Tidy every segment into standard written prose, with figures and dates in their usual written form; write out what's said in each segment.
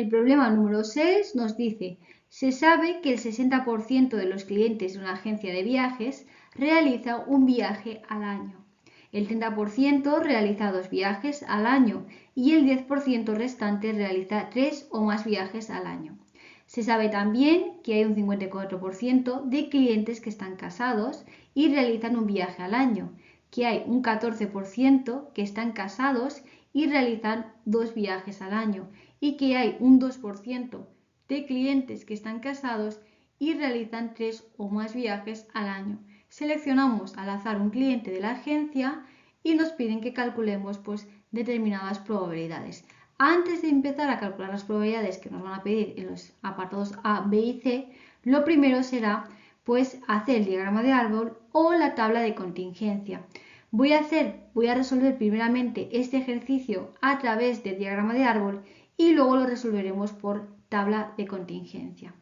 el problema número 6 nos dice, se sabe que el 60% de los clientes de una agencia de viajes realiza un viaje al año. El 30% realiza 2 viajes al año y el 10% restante realiza 3 o más viajes al año. Se sabe también que hay un 54% de clientes que están casados y realizan un viaje al año, que hay un 14% que están casados y realizan 2 viajes al año y que hay un 2% de clientes que están casados y realizan 3 o más viajes al año. Seleccionamos al azar un cliente de la agencia y nos piden que calculemos determinadas probabilidades. Antes de empezar a calcular las probabilidades que nos van a pedir en los apartados A, B y C, lo primero será hacer el diagrama de árbol o la tabla de contingencia. Voy a resolver primeramente este ejercicio a través del diagrama de árbol y luego lo resolveremos por tabla de contingencia.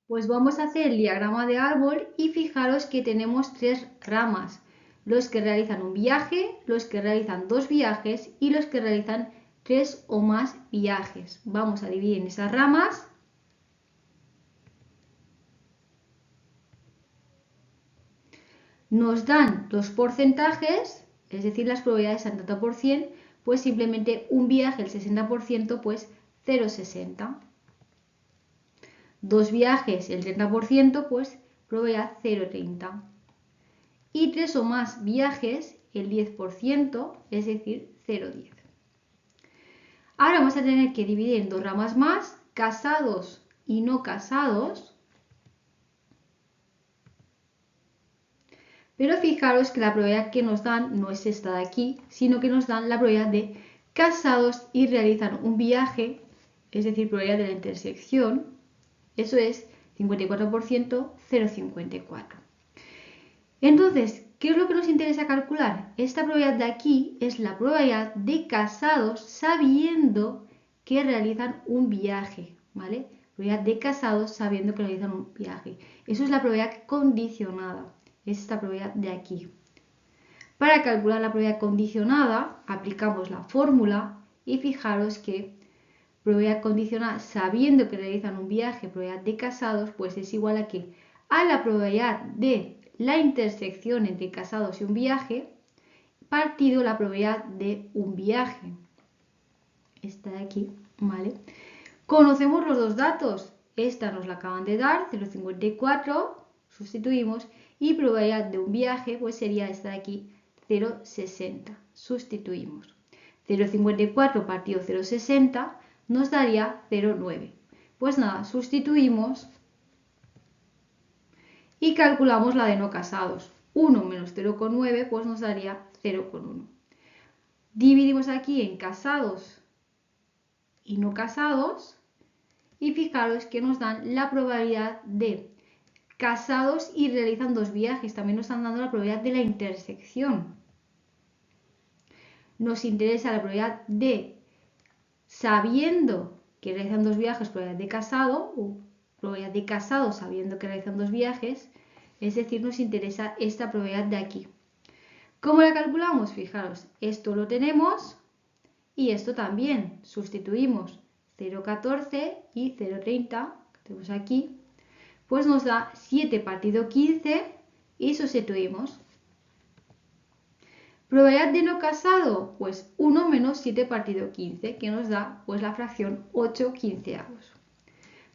Pues vamos a hacer el diagrama de árbol y fijaros que tenemos 3 ramas. Los que realizan un viaje, los que realizan 2 viajes y los que realizan 3 o más viajes. Vamos a dividir en esas ramas. Nos dan los porcentajes, es decir, las probabilidades al tanto por cien, pues simplemente un viaje el 60%, pues 0,60. 2 viajes el 30%, pues probabilidad 0,30. Y 3 o más viajes el 10%, es decir, 0,10. Ahora vamos a tener que dividir en 2 ramas más, casados y no casados. Pero fijaros que la probabilidad que nos dan no es esta de aquí, sino que nos dan la probabilidad de casados y realizan un viaje, es decir, probabilidad de la intersección. Eso es 54%, 0,54. Entonces, ¿qué es lo que nos interesa calcular? Esta probabilidad de aquí es la probabilidad de casados sabiendo que realizan un viaje, ¿vale? Probabilidad de casados sabiendo que realizan un viaje. Eso es la probabilidad condicionada, es esta probabilidad de aquí. Para calcular la probabilidad condicionada, aplicamos la fórmula y fijaros que probabilidad condicionada sabiendo que realizan un viaje, probabilidad de casados, pues es igual a que a la probabilidad de la intersección entre casados y un viaje partido la probabilidad de un viaje. Esta de aquí, ¿vale? Conocemos los dos datos. Esta nos la acaban de dar, 0,54, sustituimos, y probabilidad de un viaje, pues sería esta de aquí, 0,60. Sustituimos. 0,54 partido 0,60 nos daría 0,9. Pues nada, sustituimos y calculamos la de no casados. 1 menos 0,9 pues nos daría 0,1. Dividimos aquí en casados y no casados y fijaros que nos dan la probabilidad de casados y realizan 2 viajes. También nos están dando la probabilidad de la intersección. Nos interesa la probabilidad de sabiendo que realizan 2 viajes, probabilidad de casado, o probabilidad de casado sabiendo que realizan 2 viajes, es decir, nos interesa esta probabilidad de aquí. ¿Cómo la calculamos? Fijaros, esto lo tenemos y esto también. Sustituimos 0,14 y 0,30, que tenemos aquí, pues nos da 7 partido 15 y sustituimos. Probabilidad de no casado, pues 1 menos 7 partido 15, que nos da pues la fracción 8/15.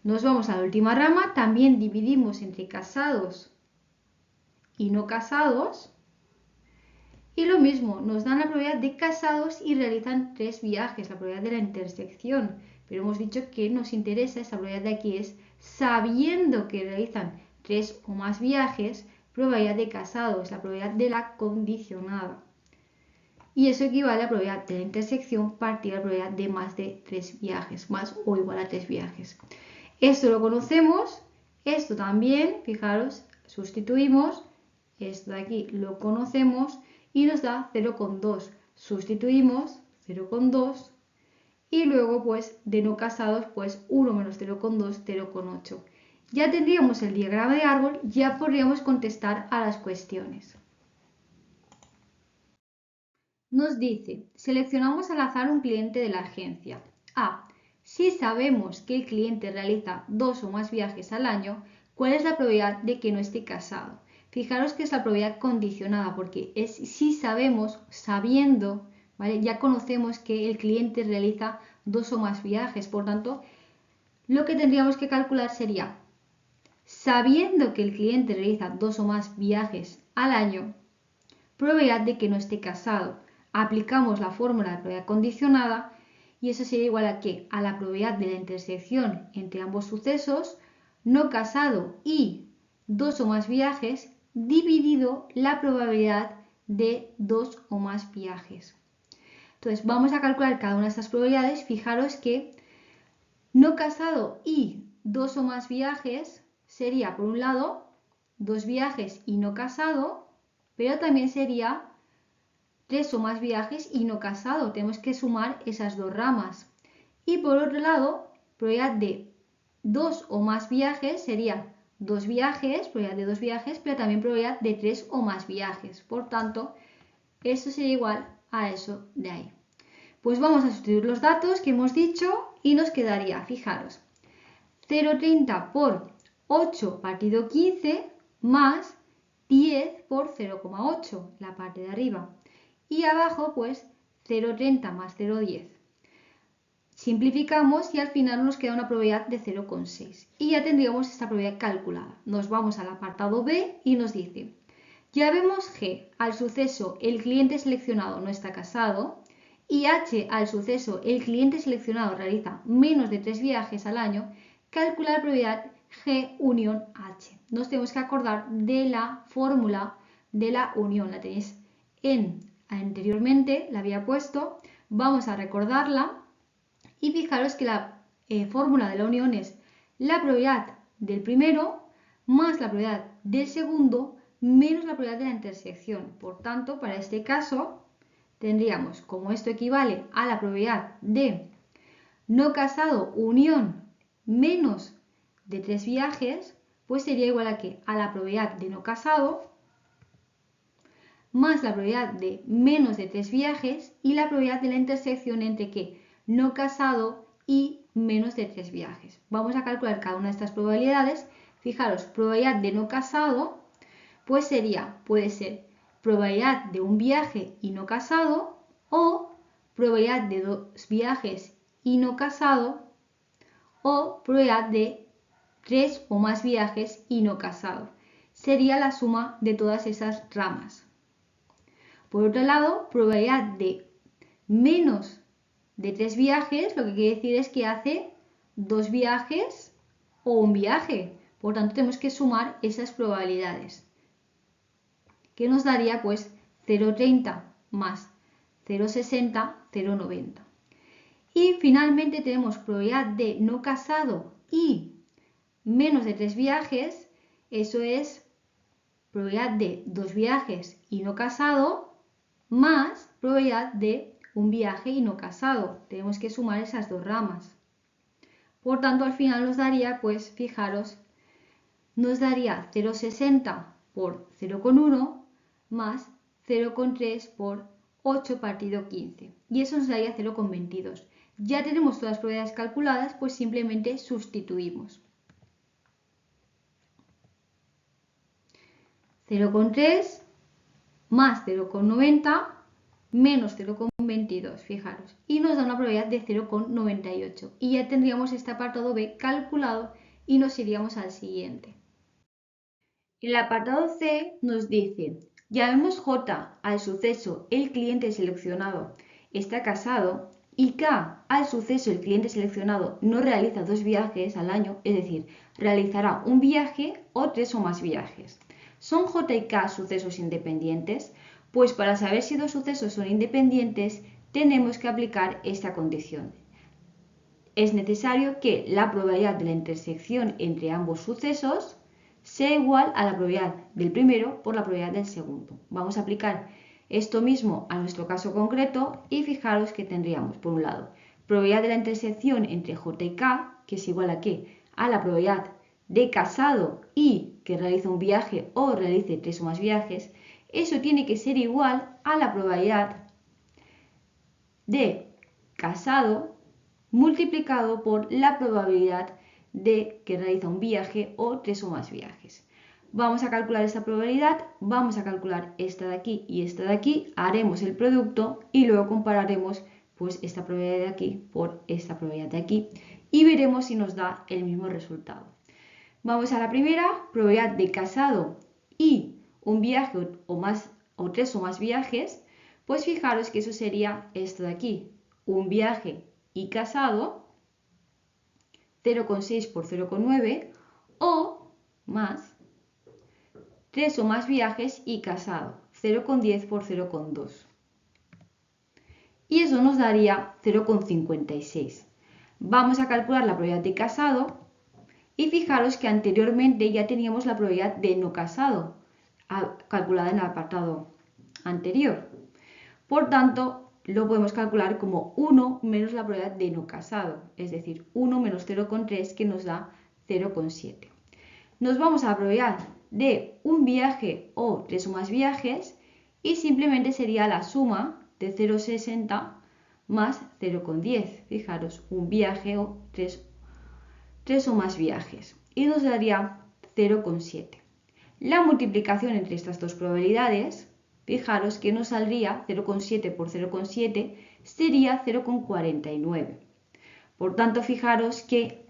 Nos vamos a la última rama, también dividimos entre casados y no casados. Y lo mismo, nos dan la probabilidad de casados y realizan 3 viajes, la probabilidad de la intersección. Pero hemos dicho que nos interesa, esta probabilidad de aquí es sabiendo que realizan 3 o más viajes, probabilidad de casados, la probabilidad de la condicionada. Y eso equivale a la probabilidad de la intersección partida la probabilidad de más de 3 viajes, más o igual a 3 viajes. Esto lo conocemos, esto también, fijaros, sustituimos, esto de aquí lo conocemos y nos da 0,2. Sustituimos 0,2 y luego pues de no casados pues 1 menos 0,2, 0,8. Ya tendríamos el diagrama de árbol, ya podríamos contestar a las cuestiones. Nos dice, seleccionamos al azar un cliente de la agencia. A. Si sabemos que el cliente realiza 2 o más viajes al año, ¿cuál es la probabilidad de que no esté casado? Fijaros que es la probabilidad condicionada porque es si sabemos, sabiendo, ¿vale? Ya conocemos que el cliente realiza 2 o más viajes, por tanto, lo que tendríamos que calcular sería, sabiendo que el cliente realiza 2 o más viajes al año, probabilidad de que no esté casado. Aplicamos la fórmula de probabilidad condicionada y eso sería igual a ¿qué? A la probabilidad de la intersección entre ambos sucesos, no casado y 2 o más viajes, dividido la probabilidad de 2 o más viajes. Entonces vamos a calcular cada una de estas probabilidades. Fijaros que no casado y 2 o más viajes sería, por un lado, 2 viajes y no casado, pero también sería 3 o más viajes y no casado. Tenemos que sumar esas dos ramas. Y por otro lado, probabilidad de 2 o más viajes sería 2 viajes, probabilidad de 2 viajes, pero también probabilidad de 3 o más viajes. Por tanto, eso sería igual a eso de ahí. Pues vamos a sustituir los datos que hemos dicho y nos quedaría, fijaros, 0,30 por 8 partido 15 más 10 por 0,8, la parte de arriba. Y abajo, pues 0,30 más 0,10. Simplificamos y al final nos queda una probabilidad de 0,6. Y ya tendríamos esta probabilidad calculada. Nos vamos al apartado B y nos dice, ya vemos G, al suceso el cliente seleccionado no está casado, y H, al suceso el cliente seleccionado realiza menos de 3 viajes al año, calcula la probabilidad G unión H. Nos tenemos que acordar de la fórmula de la unión, la tenéis anteriormente, la había puesto, vamos a recordarla y fijaros que la fórmula de la unión es la probabilidad del primero más la probabilidad del segundo menos la probabilidad de la intersección. Por tanto, para este caso tendríamos, como esto equivale a la probabilidad de no casado unión menos de 3 viajes, pues sería igual a ¿qué? A la probabilidad de no casado más la probabilidad de menos de 3 viajes y la probabilidad de la intersección entre ¿qué? No casado y menos de 3 viajes. Vamos a calcular cada una de estas probabilidades. Fijaros, probabilidad de no casado, pues sería, puede ser probabilidad de un viaje y no casado o probabilidad de 2 viajes y no casado o probabilidad de 3 o más viajes y no casado. Sería la suma de todas esas ramas. Por otro lado, probabilidad de menos de 3 viajes, lo que quiere decir es que hace 2 viajes o un viaje. Por tanto, tenemos que sumar esas probabilidades, que nos daría pues 0,30 más 0,60, 0,90. Y finalmente tenemos probabilidad de no casado y menos de 3 viajes, eso es probabilidad de 2 viajes y no casado, más probabilidad de un viaje y no casado. Tenemos que sumar esas dos ramas. Por tanto, al final nos daría, pues fijaros, nos daría 0,60 por 0,1 más 0,3 por 8 partido 15. Y eso nos daría 0,22. Ya tenemos todas las probabilidades calculadas, pues simplemente sustituimos. 0,3 más 0,90 menos 0,22, fijaros, y nos da una probabilidad de 0,98. Y ya tendríamos este apartado B calculado y nos iríamos al siguiente. El apartado C nos dice, llamemos J al suceso el cliente seleccionado está casado y K al suceso el cliente seleccionado no realiza 2 viajes al año, es decir, realizará un viaje o 3 o más viajes. ¿Son J y K sucesos independientes? Pues para saber si dos sucesos son independientes, tenemos que aplicar esta condición. Es necesario que la probabilidad de la intersección entre ambos sucesos sea igual a la probabilidad del primero por la probabilidad del segundo. Vamos a aplicar esto mismo a nuestro caso concreto y fijaros que tendríamos, por un lado, probabilidad de la intersección entre J y K, que es igual a ¿qué? A la probabilidad de casado y que realice un viaje o realice 3 o más viajes. Eso tiene que ser igual a la probabilidad de casado multiplicado por la probabilidad de que realiza un viaje o 3 o más viajes. Vamos a calcular esta probabilidad, vamos a calcular esta de aquí y esta de aquí, haremos el producto y luego compararemos pues esta probabilidad de aquí por esta probabilidad de aquí y veremos si nos da el mismo resultado. Vamos a la primera, probabilidad de casado y un viaje o 3 o más viajes, pues fijaros que eso sería esto de aquí, un viaje y casado, 0,6 por 0,9 o más 3 o más viajes y casado, 0,10 por 0,2. Y eso nos daría 0,56. Vamos a calcular la probabilidad de casado y fijaros que anteriormente ya teníamos la probabilidad de no casado, calculada en el apartado anterior. Por tanto, lo podemos calcular como 1 menos la probabilidad de no casado, es decir, 1 menos 0,3 que nos da 0,7. Nos vamos a la probabilidad de un viaje o 3 o más viajes y simplemente sería la suma de 0,60 más 0,10. Fijaros, un viaje o 3 o más viajes y nos daría 0,7. La multiplicación entre estas dos probabilidades, fijaros que nos saldría 0,7 por 0,7 sería 0,49. Por tanto, fijaros que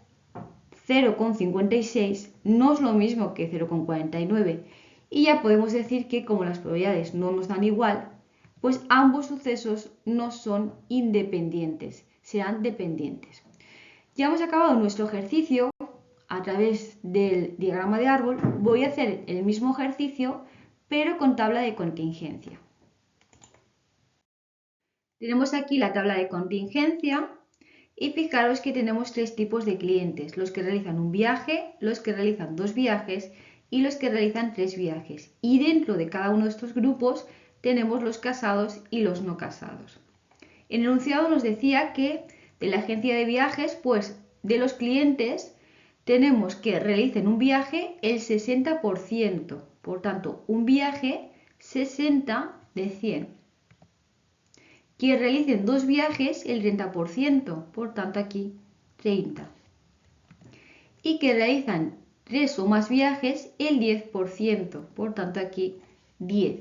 0,56 no es lo mismo que 0,49 y ya podemos decir que como las probabilidades no nos dan igual, pues ambos sucesos no son independientes, serán dependientes. Ya hemos acabado nuestro ejercicio a través del diagrama de árbol. Voy a hacer el mismo ejercicio pero con tabla de contingencia. Tenemos aquí la tabla de contingencia. Y fijaros que tenemos tres tipos de clientes, los que realizan un viaje, los que realizan 2 viajes y los que realizan 3 viajes. Y dentro de cada uno de estos grupos tenemos los casados y los no casados. En el enunciado nos decía que de la agencia de viajes, pues de los clientes tenemos que realicen un viaje el 60%. Por tanto, un viaje 60 de 100. Que realicen 2 viajes el 30%, por tanto aquí 30. Y que realizan 3 o más viajes el 10%, por tanto aquí 10.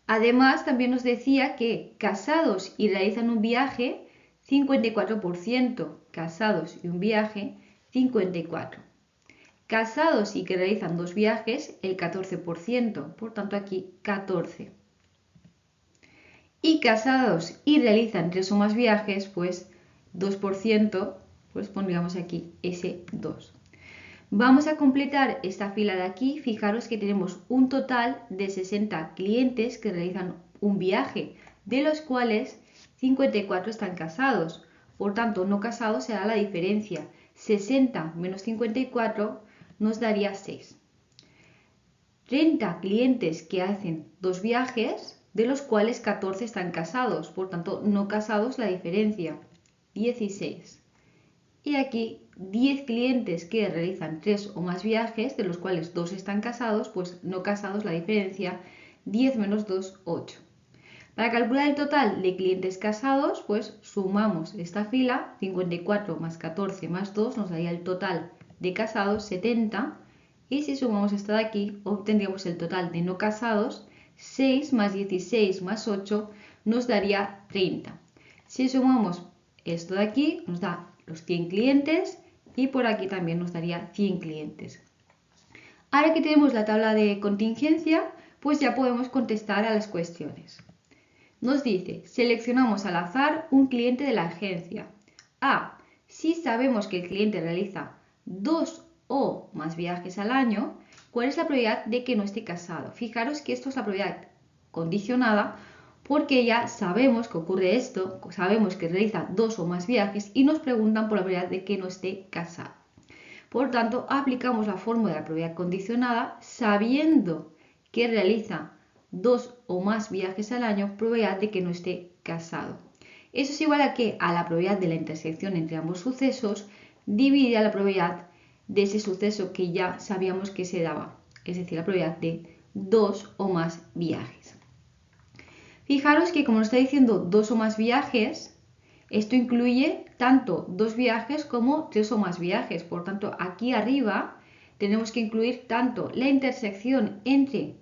Además también nos decía que casados y realizan un viaje 54%, casados y un viaje 54. Casados y que realizan 2 viajes el 14%, por tanto aquí 14. Y casados y realizan 3 o más viajes, pues 2%, pues pondríamos aquí ese 2. Vamos a completar esta fila de aquí. Fijaros que tenemos un total de 60 clientes que realizan un viaje, de los cuales 54 están casados. Por tanto, no casados será la diferencia. 60 menos 54 nos daría 6. 30 clientes que hacen 2 viajes, de los cuales 14 están casados, por tanto no casados la diferencia, 16. Y aquí 10 clientes que realizan 3 o más viajes, de los cuales 2 están casados, pues no casados la diferencia, 10 menos 2, 8. Para calcular el total de clientes casados, pues sumamos esta fila, 54 más 14 más 2 nos daría el total de casados, 70. Y si sumamos esta de aquí, obtendríamos el total de no casados, 6 más 16 más 8 nos daría 30. Si sumamos esto de aquí, nos da los 100 clientes y por aquí también nos daría 100 clientes. Ahora que tenemos la tabla de contingencia, pues ya podemos contestar a las cuestiones. Nos dice, seleccionamos al azar un cliente de la agencia. A. Si sabemos que el cliente realiza 2 o más viajes al año, ¿cuál es la probabilidad de que no esté casado? Fijaros que esto es la probabilidad condicionada porque ya sabemos que ocurre esto, sabemos que realiza 2 o más viajes y nos preguntan por la probabilidad de que no esté casado. Por tanto, aplicamos la fórmula de la probabilidad condicionada sabiendo que realiza 2 o más viajes al año, probabilidad de que no esté casado. Eso es igual a que a la probabilidad de la intersección entre ambos sucesos dividida la probabilidad de ese suceso que ya sabíamos que se daba, es decir, la probabilidad de 2 o más viajes. Fijaros que como nos está diciendo 2 o más viajes, esto incluye tanto 2 viajes como 3 o más viajes. Por tanto, aquí arriba tenemos que incluir tanto la intersección entre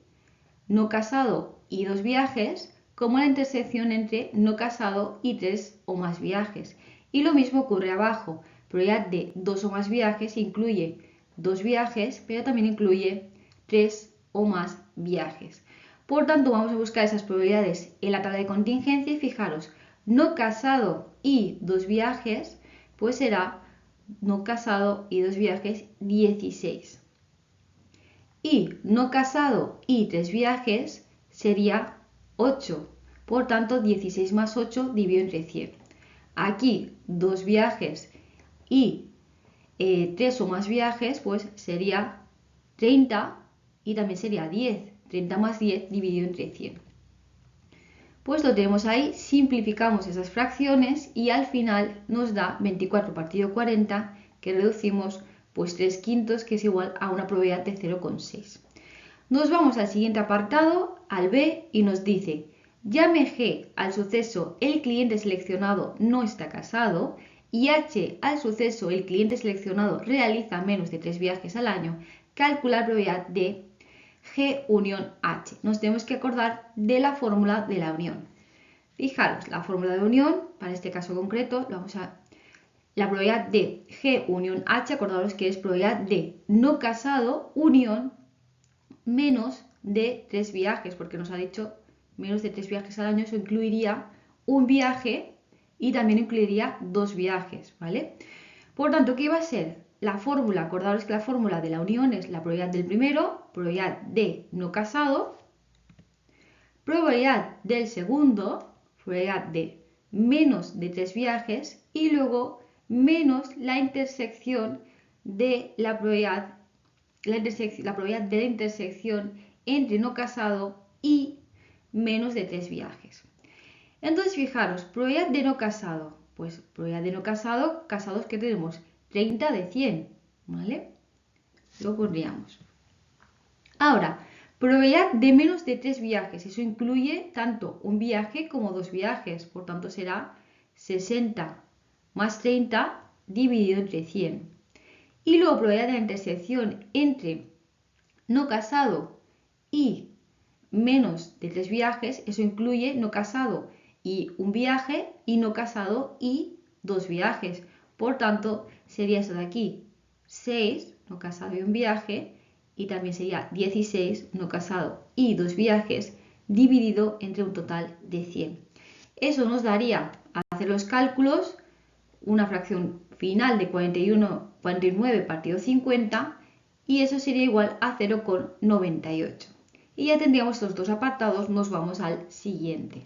no casado y 2 viajes, como la intersección entre no casado y 3 o más viajes. Y lo mismo ocurre abajo. Probabilidad de 2 o más viajes incluye 2 viajes, pero también incluye 3 o más viajes. Por tanto, vamos a buscar esas probabilidades en la tabla de contingencia y fijaros, no casado y 2 viajes, pues será no casado y 2 viajes 16. Y no casado y 3 viajes sería 8. Por tanto, 16 más 8 dividido entre 100. Aquí 2 viajes y 3 o más viajes, pues sería 30 y también sería 10. 30 más 10 dividido entre 100. Pues lo tenemos ahí, simplificamos esas fracciones y al final nos da 24 partido 40, que reducimos pues 3 quintos, que es igual a una probabilidad de 0,6. Nos vamos al siguiente apartado, al B, y nos dice, llame G al suceso el cliente seleccionado no está casado y H al suceso el cliente seleccionado realiza menos de 3 viajes al año, calcula la probabilidad de G unión H. Nos tenemos que acordar de la fórmula de la unión. Fijaros, la fórmula de unión, para este caso concreto, la probabilidad de G unión H, acordaros que es probabilidad de no casado unión menos de 3 viajes, porque nos ha dicho menos de 3 viajes al año, eso incluiría un viaje y también incluiría 2 viajes, ¿vale? Por tanto, ¿qué va a ser? La fórmula, acordaros que la fórmula de la unión es la probabilidad del primero, probabilidad de no casado, probabilidad del segundo, probabilidad de menos de 3 viajes y luego menos la intersección de la probabilidad de la intersección entre no casado y menos de 3 viajes. Entonces, fijaros, probabilidad de no casado. Pues probabilidad de no casado, casados que tenemos 30 de 100, ¿vale? Lo pondríamos. Ahora, probabilidad de menos de 3 viajes. Eso incluye tanto un viaje como 2 viajes. Por tanto, será 60 más 30 dividido entre 100. Y luego probabilidad de la intersección entre no casado y menos de 3 viajes. Eso incluye no casado y un viaje y no casado y 2 viajes. Por tanto, sería eso de aquí, 6, no casado y un viaje, y también sería 16, no casado y 2 viajes, dividido entre un total de 100. Eso nos daría, al hacer los cálculos, una fracción final de 49 partido 50, y eso sería igual a 0,98. Y ya tendríamos estos dos apartados, nos vamos al siguiente.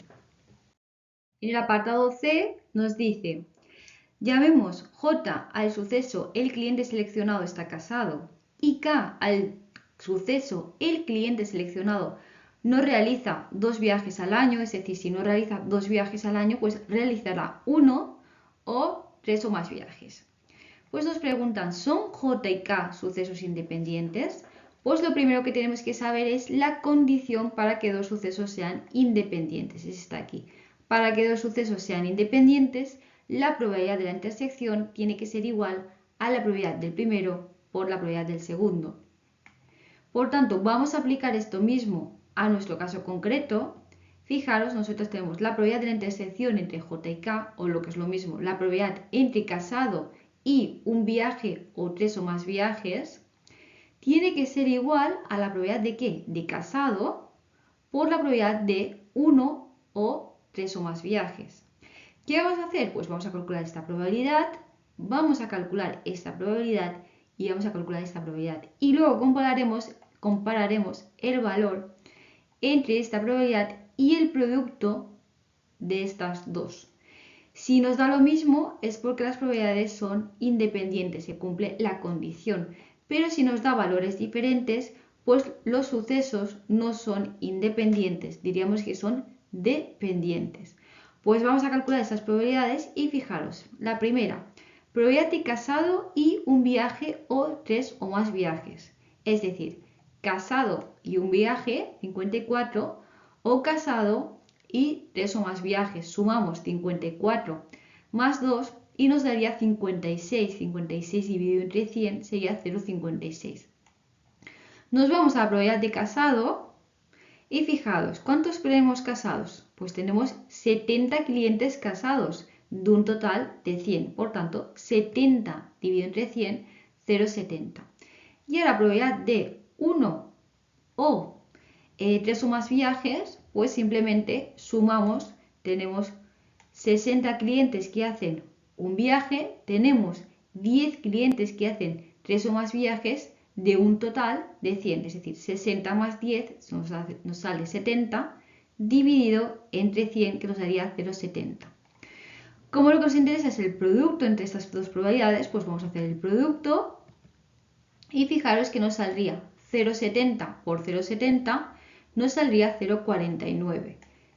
En el apartado C nos dice, llamemos J al suceso el cliente seleccionado está casado y K al suceso el cliente seleccionado no realiza 2 viajes al año, es decir, si no realiza 2 viajes al año, pues realizará 1 o 3 o más viajes. Pues nos preguntan, ¿son J y K sucesos independientes? Pues lo primero que tenemos que saber es la condición para que dos sucesos sean independientes. Está aquí. Para que dos sucesos sean independientes, la probabilidad de la intersección tiene que ser igual a la probabilidad del primero por la probabilidad del segundo. Por tanto, vamos a aplicar esto mismo a nuestro caso concreto. Fijaros, nosotros tenemos la probabilidad de la intersección entre J y K, o lo que es lo mismo, la probabilidad entre casado y un viaje o 3 o más viajes, tiene que ser igual a la probabilidad de ¿qué? De casado por la probabilidad de 1 o 3 o más viajes. ¿Qué vamos a hacer? Pues vamos a calcular esta probabilidad, vamos a calcular esta probabilidad y vamos a calcular esta probabilidad. Y luego compararemos el valor entre esta probabilidad y el producto de estas dos. Si nos da lo mismo es porque las probabilidades son independientes, se cumple la condición. Pero si nos da valores diferentes, pues los sucesos no son independientes, diríamos que son dependientes. Pues vamos a calcular esas probabilidades y fijaros, la primera, probabilidad de casado y un viaje o 3 o más viajes. Es decir, casado y un viaje, 54, o casado y 3 o más viajes. Sumamos 54 más 2 y nos daría 56. 56 dividido entre 100 sería 0,56. Nos vamos a la probabilidad de casado y fijaos, ¿cuántos tenemos casados? Pues tenemos 70 clientes casados de un total de 100. Por tanto, 70 dividido entre 100, 0,70. Y ahora la probabilidad de 1 o 3 o más viajes, pues simplemente sumamos, tenemos 60 clientes que hacen un viaje, tenemos 10 clientes que hacen 3 o más viajes de un total de 100, es decir, 60 más 10 nos sale 70, dividido entre 100 que nos daría 0,70. Como lo que nos interesa es el producto entre estas dos probabilidades, pues vamos a hacer el producto y fijaros que nos saldría 0,70 por 0,70 nos saldría 0,49.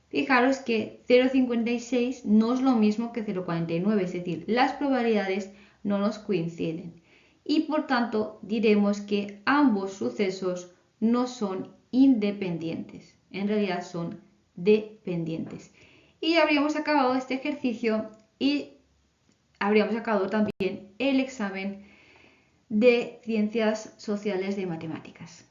Fijaros que 0,56 no es lo mismo que 0,49, es decir, las probabilidades no nos coinciden. Y por tanto diremos que ambos sucesos no son independientes, en realidad son dependientes. Y ya habríamos acabado este ejercicio y habríamos acabado también el examen de Ciencias Sociales de Matemáticas.